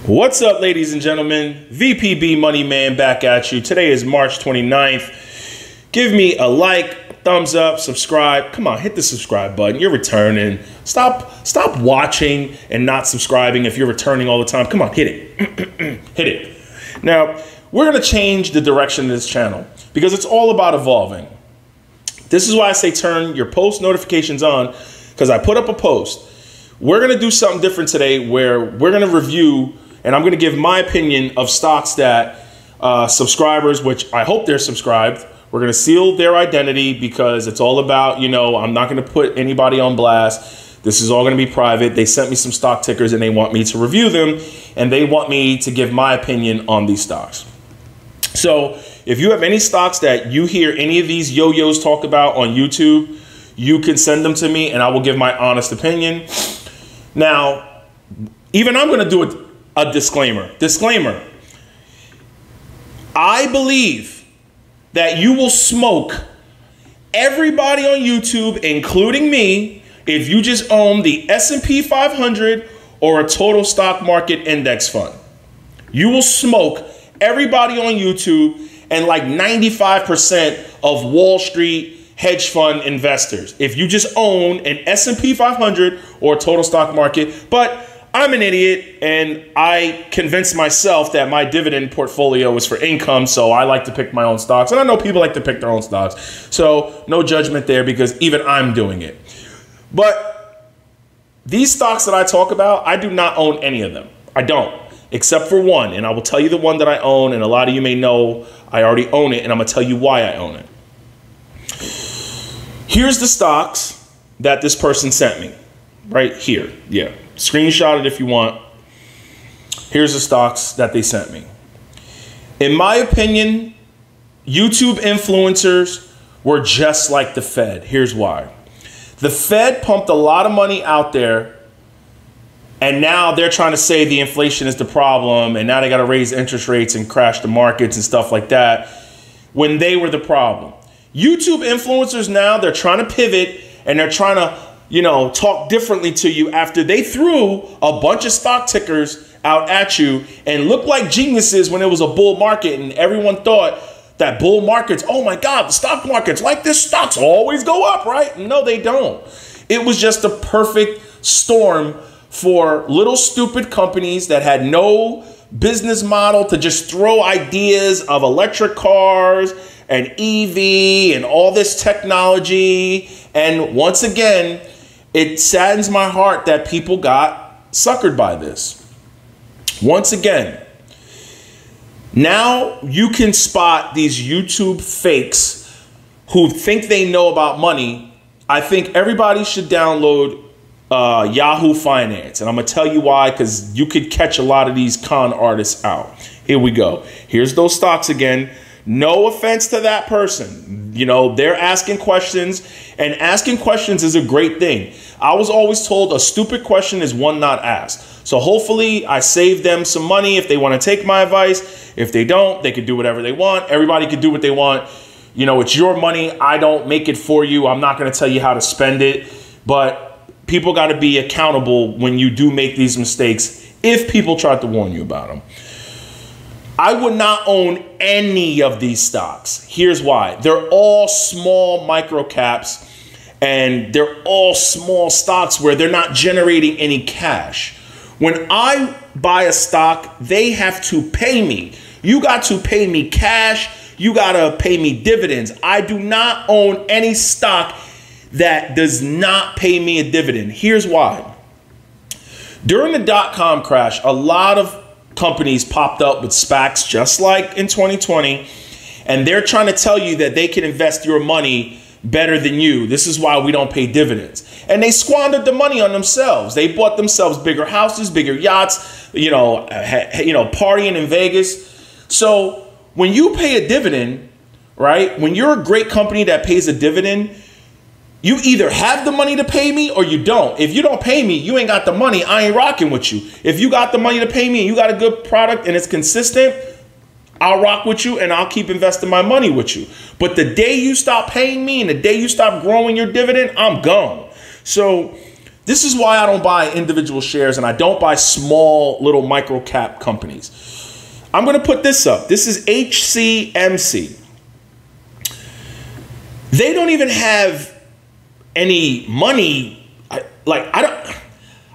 What's up, ladies and gentlemen? VPB Money Man back at you. Today is March 29th. Give me a like, thumbs up, subscribe. Come on, hit the subscribe button. You're returning. Stop watching and not subscribing if you're returning all the time. Come on, hit it. Hit it. Now, we're going to change the direction of this channel because it's all about evolving. This is why I say turn your post notifications on, because I put up a post. We're going to do something different today where we're going to review and I'm going to give my opinion of stocks that subscribers, which I hope they're subscribed, we're going to seal their identity because it's all about, I'm not going to put anybody on blast. This is all going to be private. They sent me some stock tickers and they want me to review them and they want me to give my opinion on these stocks. So if you have any stocks that you hear any of these yo-yos talk about on YouTube, you can send them to me and I will give my honest opinion. Now, even I'm going to do a disclaimer. Disclaimer. I believe that you will smoke everybody on YouTube, including me, if you just own the S&P 500 or a total stock market index fund. You will smoke everybody on YouTube and like 95% of Wall Street hedge fund investors if you just own an S&P 500 or a total stock market. But I'm an idiot and I convinced myself that my dividend portfolio is for income, so I like to pick my own stocks. And I know people like to pick their own stocks, so no judgment there because even I'm doing it. But these stocks that I talk about, I do not own any of them. I don't, except for one. And I will tell you the one that I own, and a lot of you may know I already own it, and I'm going to tell you why I own it. Here's the stocks that this person sent me right here. Yeah. Screenshot it if you want. Here's the stocks that they sent me. In my opinion, YouTube influencers were just like the Fed. Here's why. The Fed pumped a lot of money out there, and now they're trying to say the inflation is the problem, and now they got to raise interest rates and crash the markets and stuff like that when they were the problem. YouTube influencers now, they're trying to pivot, and they're trying to talk differently to you after they threw a bunch of stock tickers out at you and looked like geniuses when it was a bull market and everyone thought that bull markets, oh my God, the stock markets like this, stocks always go up, right? No, they don't. It was just a perfect storm for little stupid companies that had no business model to just throw ideas of electric cars and EV and all this technology. And once again, it saddens my heart that people got suckered by this. Once again, now you can spot these YouTube fakes who think they know about money. I think everybody should download Yahoo Finance. And I'm going to tell you why, because you could catch a lot of these con artists out. Here we go. Here's those stocks again. No offense to that person. They're asking questions, and asking questions is a great thing. I was always told a stupid question is one not asked. So hopefully I save them some money if they want to take my advice. If they don't, they could do whatever they want. Everybody could do what they want. It's your money. I don't make it for you. I'm not going to tell you how to spend it. But people got to be accountable when you do make these mistakes if people try to warn you about them. I would not own any of these stocks. Here's why. They're all small micro caps, and they're all small stocks where they're not generating any cash. When I buy a stock, they have to pay me. You got to pay me cash. You got to pay me dividends. I do not own any stock that does not pay me a dividend. Here's why. During the dot-com crash, a lot of companies popped up with SPACs just like in 2020, and they're trying to tell you that they can invest your money better than you. This is why we don't pay dividends. And they squandered the money on themselves. They bought themselves bigger houses, bigger yachts, partying in Vegas. So when you pay a dividend, right, when you're a great company that pays a dividend, you either have the money to pay me or you don't. If you don't pay me, you ain't got the money. I ain't rocking with you. If you got the money to pay me and you got a good product and it's consistent, I'll rock with you and I'll keep investing my money with you. But the day you stop paying me and the day you stop growing your dividend, I'm gone. So This is why I don't buy individual shares and I don't buy small little micro cap companies. I'm going to put this up. This is HCMC. They don't even have any money. I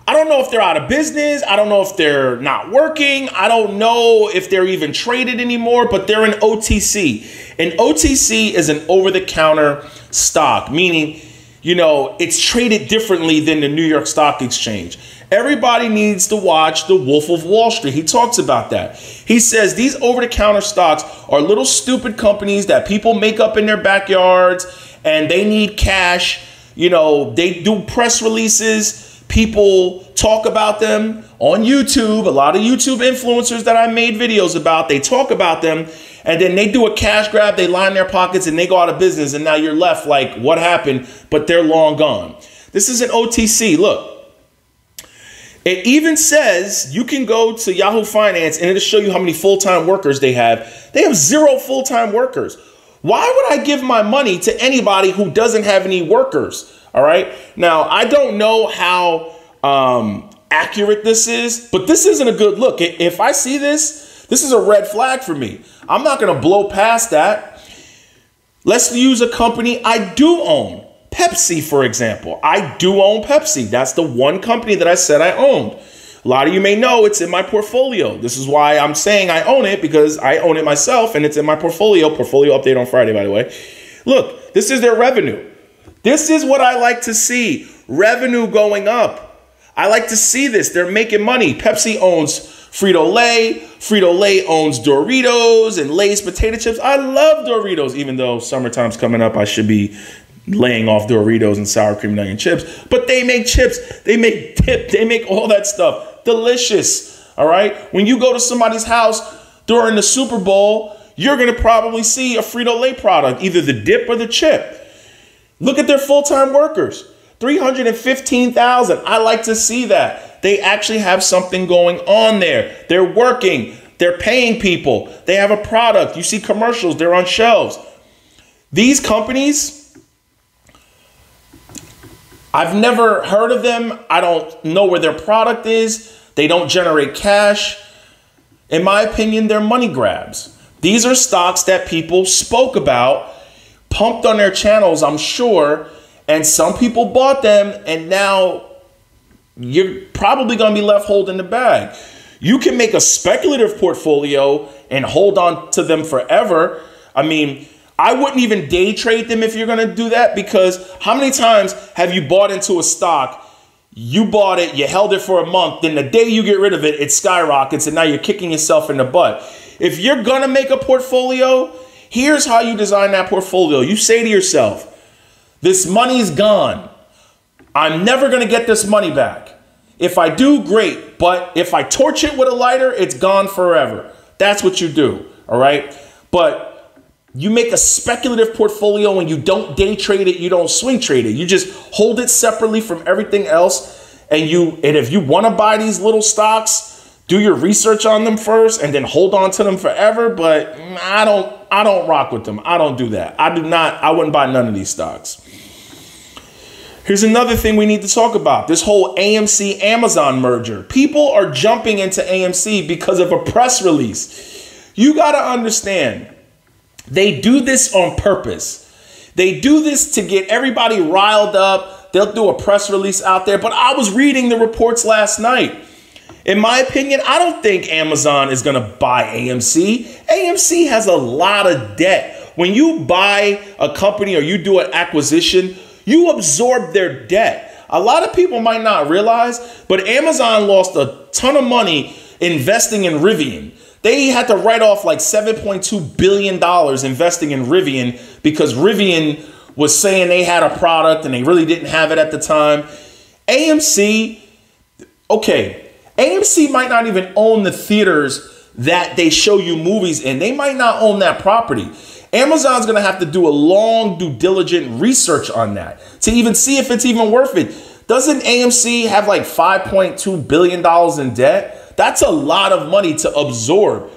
don't know if they're out of business. I don't know if they're not working. I don't know if they're even traded anymore, but they're an OTC. An OTC is an over-the-counter stock, meaning, you know, it's traded differently than the New York Stock Exchange. Everybody needs to watch The Wolf of Wall Street. He talks about that. He says these over-the-counter stocks are little stupid companies that people make up in their backyards and they need cash. You know, they do press releases. People talk about them on YouTube. A lot of YouTube influencers that I made videos about, they talk about them and then they do a cash grab. They line their pockets and they go out of business. And now you're left like, what happened? But they're long gone. This is an OTC. Look. It even says you can go to Yahoo Finance and it'll show you how many full-time workers they have. They have 0 full-time workers. Why would I give my money to anybody who doesn't have any workers? All right. Now, I don't know how accurate this is, but this isn't a good look. If I see this, this is a red flag for me. I'm not going to blow past that. Let's use a company I do own. Pepsi, for example. I do own Pepsi. That's the one company that I said I owned. A lot of you may know it's in my portfolio. This is why I'm saying I own it, because I own it myself and it's in my portfolio. Portfolio update on Friday, by the way. Look, this is their revenue. This is what I like to see. Revenue going up. I like to see this. They're making money. Pepsi owns Frito-Lay. Frito-Lay owns Doritos and Lay's potato chips. I love Doritos, even though summertime's coming up. I should be laying off Doritos and sour cream and onion chips. But they make chips. They make dip. They make all that stuff. Delicious. All right? When you go to somebody's house during the Super Bowl, you're going to probably see a Frito-Lay product, either the dip or the chip. Look at their full-time workers, 315,000. I like to see that. They actually have something going on there. They're working. They're paying people. They have a product. You see commercials. They're on shelves. These companies, I've never heard of them. I don't know where their product is. They don't generate cash. In my opinion, they're money grabs. These are stocks that people spoke about, pumped on their channels, I'm sure, and some people bought them, and now you're probably going to be left holding the bag. You can make a speculative portfolio and hold on to them forever. I mean, I wouldn't even day trade them if you're going to do that, because how many times have you bought into a stock, you bought it, you held it for a month, then the day you get rid of it, it skyrockets, and now you're kicking yourself in the butt. If you're going to make a portfolio, here's how you design that portfolio. You say to yourself, this money's gone. I'm never going to get this money back. If I do, great. But if I torch it with a lighter, it's gone forever. That's what you do. All right. But you make a speculative portfolio and you don't day trade it. You don't swing trade it. You just hold it separately from everything else. And if you want to buy these little stocks, do your research on them first and then hold on to them forever. But I don't rock with them. I don't do that. I wouldn't buy none of these stocks. Here's another thing we need to talk about. This whole AMC Amazon merger. People are jumping into AMC because of a press release. You got to understand, they do this on purpose. They do this to get everybody riled up. They'll do a press release out there. But I was reading the reports last night. In my opinion, I don't think Amazon is going to buy AMC. AMC has a lot of debt. When you buy a company or you do an acquisition, you absorb their debt. A lot of people might not realize, but Amazon lost a ton of money investing in Rivian. They had to write off like $7.2 billion investing in Rivian because Rivian was saying they had a product and they really didn't have it at the time. AMC, okay, AMC might not even own the theaters that they show you movies in. They might not own that property. Amazon's going to have to do a long due diligent research on that to even see if it's even worth it. Doesn't AMC have like $5.2 billion in debt? That's a lot of money to absorb.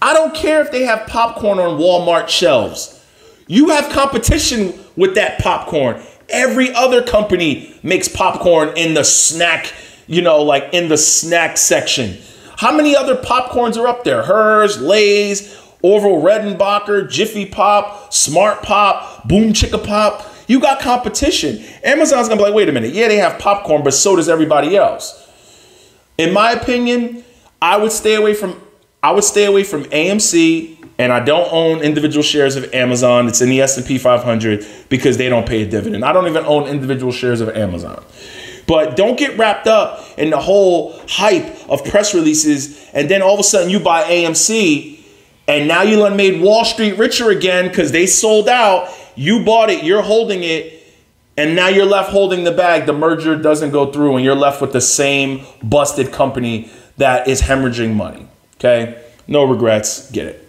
I don't care if they have popcorn on Walmart shelves. You have competition with that popcorn. Every other company makes popcorn in the snack, you know, like in the snack section. How many other popcorns are up there? Hers, Lay's, Orville Redenbacher, Jiffy Pop, Smart Pop, Boom Chicka Pop. You got competition. Amazon's gonna be like, wait a minute. Yeah, they have popcorn, but so does everybody else. In my opinion, I would stay away from AMC, and I don't own individual shares of Amazon. It's in the S&P 500 because they don't pay a dividend. I don't even own individual shares of Amazon. But don't get wrapped up in the whole hype of press releases, and then all of a sudden you buy AMC, and now you done made Wall Street richer again because they sold out. You bought it, you're holding it, and now you're left holding the bag. The merger doesn't go through, and you're left with the same busted company that is hemorrhaging money. Okay? No regrets. Get it.